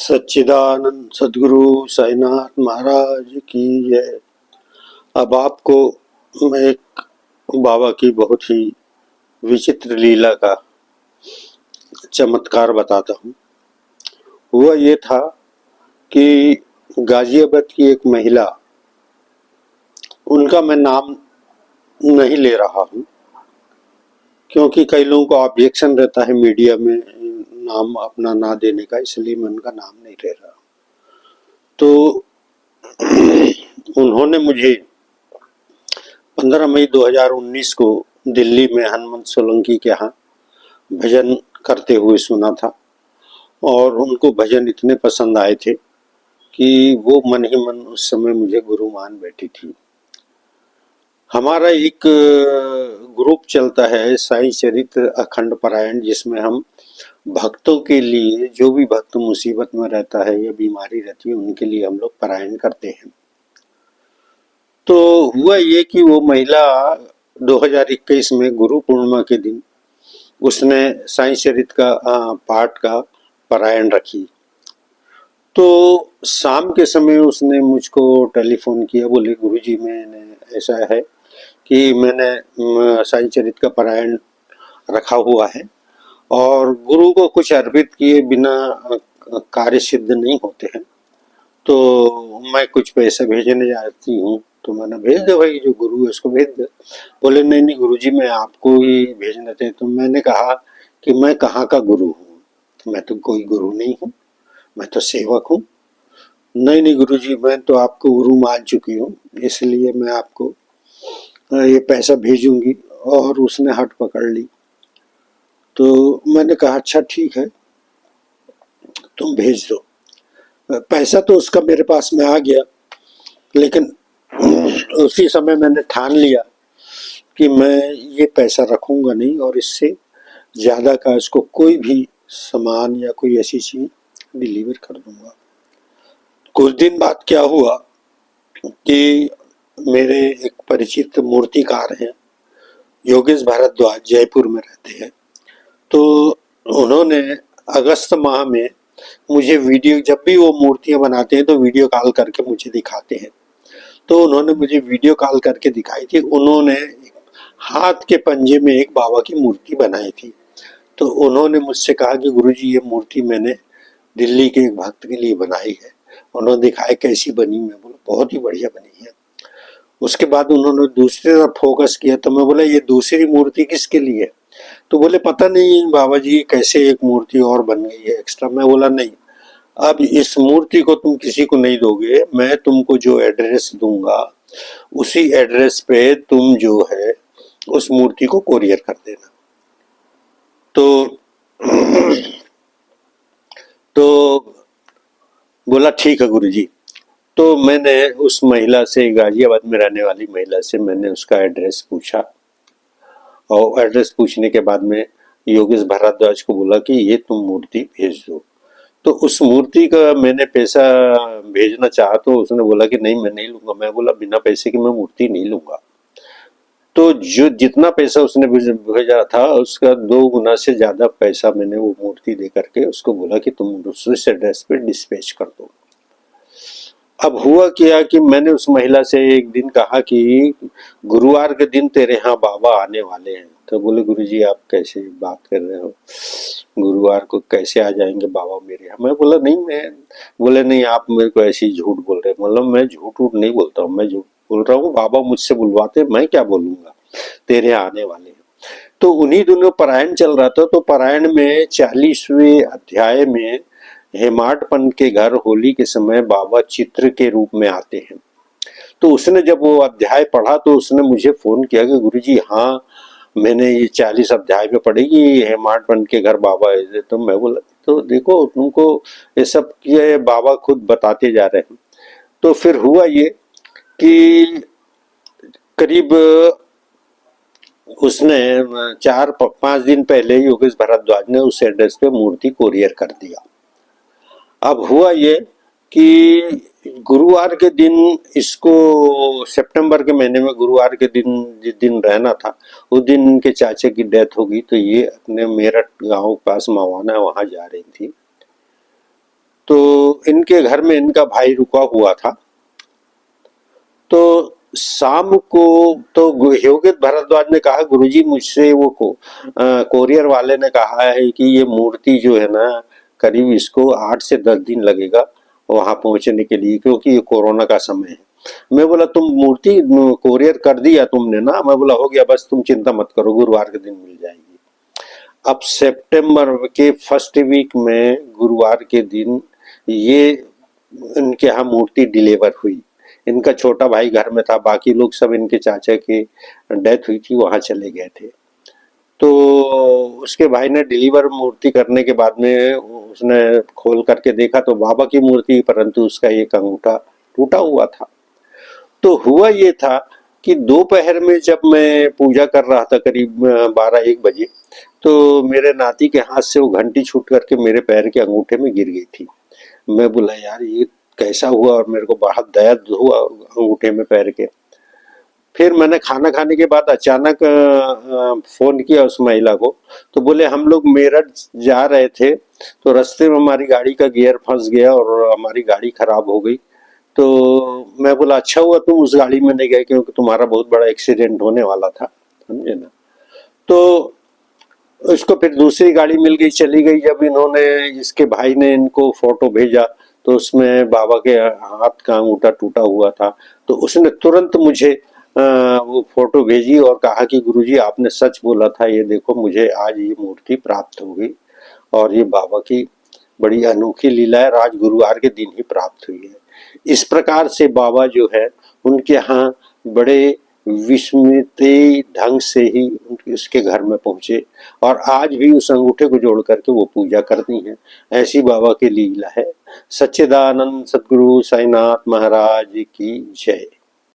सच्चिदानंद सद्गुरु साईनाथ महाराज की जय। अब आपको मैं एक बाबा की बहुत ही विचित्र लीला का चमत्कार बताता हूँ। हुआ ये था कि गाजियाबाद की एक महिला, उनका मैं नाम नहीं ले रहा हूँ क्योंकि कई लोगों को ऑब्जेक्शन रहता है मीडिया में नाम अपना ना देने का, इसलिए मैं उनका नाम नहीं ले रहा। तो उन्होंने मुझे 15 मई 2019 को दिल्ली में हनुमंत सोलंकी के यहाँ भजन करते हुए सुना था और उनको भजन इतने पसंद आए थे कि वो मन ही मन उस समय मुझे गुरु मान बैठी थी। हमारा एक ग्रुप चलता है साईं चरित्र अखंड पारायण, जिसमें हम भक्तों के लिए, जो भी भक्त मुसीबत में रहता है या बीमारी रहती है, उनके लिए हम लोग पारायण करते हैं। तो हुआ ये कि वो महिला 2021 में गुरु पूर्णिमा के दिन उसने साईं चरित का पाठ का पारायण रखी। तो शाम के समय उसने मुझको टेलीफोन किया, बोले गुरुजी मैंने ऐसा है कि मैंने साईं चरित का पारायण रखा हुआ है और गुरु को कुछ अर्पित किए बिना कार्य सिद्ध नहीं होते हैं, तो मैं कुछ पैसे भेजने जाती हूँ। तो मैंने भेज दो भाई, जो गुरु है उसको भेज दो। बोले नहीं नहीं गुरुजी मैं आपको ही भेजने थे। तो मैंने कहा कि मैं कहाँ का गुरु हूँ, मैं तो कोई गुरु नहीं हूँ, मैं तो सेवक हूँ। नहीं नहीं गुरुजी मैं तो आपको गुरु मान चुकी हूँ, इसलिए मैं आपको ये पैसा भेजूंगी। और उसने हट पकड़ ली। तो मैंने कहा अच्छा ठीक है तुम भेज दो। पैसा तो उसका मेरे पास में आ गया, लेकिन उसी समय मैंने ठान लिया कि मैं ये पैसा रखूंगा नहीं और इससे ज़्यादा का इसको कोई भी सामान या कोई ऐसी चीज़ डिलीवर कर दूंगा। कुछ दिन बाद क्या हुआ कि मेरे एक परिचित मूर्तिकार हैं, योगेश भारद्वाज, जयपुर में रहते हैं। तो उन्होंने अगस्त माह में मुझे वीडियो, जब भी वो मूर्तियां बनाते हैं तो वीडियो कॉल करके मुझे दिखाते हैं। तो उन्होंने मुझे वीडियो कॉल करके दिखाई थी। उन्होंने हाथ के पंजे में एक बाबा की मूर्ति बनाई थी। तो उन्होंने मुझसे कहा कि गुरुजी ये मूर्ति मैंने दिल्ली के एक भक्त के लिए बनाई है। उन्होंने दिखाया कैसी बनी, मैं बोला बहुत ही बढ़िया बनी है। उसके बाद उन्होंने दूसरी तरफ फोकस किया, तो मैं बोला ये दूसरी मूर्ति किसके लिए? तो बोले पता नहीं बाबा जी कैसे एक मूर्ति और बन गई है एक्स्ट्रा। मैं बोला नहीं, अब इस मूर्ति को तुम किसी को नहीं दोगे, मैं तुमको जो एड्रेस दूंगा उसी एड्रेस पे तुम जो है उस मूर्ति को कोरियर कर देना। तो बोला ठीक है गुरुजी। तो मैंने उस महिला से, गाजियाबाद में रहने वाली महिला से, मैंने उसका एड्रेस पूछा और एड्रेस पूछने के बाद में योगेश भारद्वाज को बोला कि ये तुम मूर्ति भेज दो। तो उस मूर्ति का मैंने पैसा भेजना चाहा तो उसने बोला कि नहीं मैं नहीं लूंगा। मैं बोला बिना पैसे की मैं मूर्ति नहीं लूंगा। तो जो जितना पैसा उसने भेजा था उसका 2 गुना से ज्यादा पैसा मैंने वो मूर्ति दे करके उसको बोला कि तुम उस एड्रेस पे डिस्पैच कर दो। अब हुआ क्या कि मैंने उस महिला से एक दिन कहा कि गुरुवार के दिन तेरे यहाँ बाबा आने वाले हैं। तो बोले गुरुजी आप कैसे बात कर रहे हो, गुरुवार को कैसे आ जाएंगे बाबा मेरे यहाँ? मैं बोला नहीं, मैं बोले नहीं आप मेरे को ऐसे ही झूठ बोल रहे हैं। मतलब मैं झूठ वूठ नहीं बोलता हूँ, मैं झूठ बोल रहा हूँ, बाबा मुझसे बुलवाते, मैं क्या बोलूंगा, तेरे यहाँ आने वाले हैं। तो उन्हीं दिनों पारायण चल रहा था। तो पारायण में 40वें अध्याय में हेमाड पंत के घर होली के समय बाबा चित्र के रूप में आते हैं। तो उसने जब वो अध्याय पढ़ा तो उसने मुझे फोन किया कि गुरुजी हाँ मैंने ये 40 अध्याय में पढ़ी कि हेमाड पंत के घर बाबा है। तो मैं बोला तो देखो तुमको ये सब ये बाबा खुद बताते जा रहे हैं। तो फिर हुआ ये कि करीब उसने 4-5 दिन पहले योगेश भारद्वाज ने उस एड्रेस पे मूर्ति कोरियर कर दिया। अब हुआ ये कि गुरुवार के दिन, इसको सितंबर के महीने में गुरुवार के दिन जिस दिन रहना था उस दिन इनके चाचा की डेथ हो गई। तो ये अपने मेरठ गांव पास मवाना वहां जा रही थी। तो इनके घर में इनका भाई रुका हुआ था। तो शाम को तो योगित भारद्वाज ने कहा, गुरुजी मुझसे वो कोरियर वाले ने कहा है कि ये मूर्ति जो है ना, करीब इसको 8 से 10 दिन लगेगा वहां पहुंचने के लिए, क्योंकि ये कोरोना का समय है। मैं बोला तुम मूर्ति कोरियर कर दिया तुमने ना? मैं बोला हो गया, बस तुम चिंता मत करो, गुरुवार के दिन मिल जाएगी। अब सितंबर के फर्स्ट वीक में गुरुवार के दिन ये इनके यहाँ मूर्ति डिलीवर हुई। इनका छोटा भाई घर में था, बाकी लोग सब इनके चाचा के डेथ हुई थी वहां चले गए थे। तो उसके भाई ने डिलीवर मूर्ति करने के बाद में उसने खोल करके देखा तो बाबा की मूर्ति, परंतु उसका एक अंगूठा टूटा हुआ था। तो हुआ ये था कि दोपहर में जब मैं पूजा कर रहा था करीब 12-1 बजे, तो मेरे नाती के हाथ से वो घंटी छूट करके मेरे पैर के अंगूठे में गिर गई थी। मैं बोला यार ये कैसा हुआ, और मेरे को बहुत दर्द हुआ अंगूठे में पैर के। फिर मैंने खाना खाने के बाद अचानक फोन किया उस महिला को, तो बोले हम लोग मेरठ जा रहे थे, तो रास्ते में हमारी गाड़ी का गियर फंस गया और हमारी गाड़ी खराब हो गई। तो मैं बोला अच्छा हुआ तुम उस गाड़ी में नहीं गए, क्योंकि तुम्हारा बहुत बड़ा एक्सीडेंट होने वाला था, समझे ना। तो उसको फिर दूसरी गाड़ी मिल गई, चली गई। जब इन्होंने, इसके भाई ने इनको फोटो भेजा तो उसमें बाबा के हाथ का अंगूठा टूटा हुआ था। तो उसने तुरंत मुझे वो फोटो भेजी और कहा कि गुरुजी आपने सच बोला था, ये देखो मुझे आज ये मूर्ति प्राप्त हो गई, और ये बाबा की बड़ी अनोखी लीला है, आज गुरुवार के दिन ही प्राप्त हुई है। इस प्रकार से बाबा जो है उनके यहाँ बड़े विस्मित ढंग से ही उसके घर में पहुंचे, और आज भी उस अंगूठे को जोड़ करके वो पूजा करती हैं। ऐसी बाबा की लीला है। सच्चिदानंद सद्गुरु साईनाथ महाराज की जय।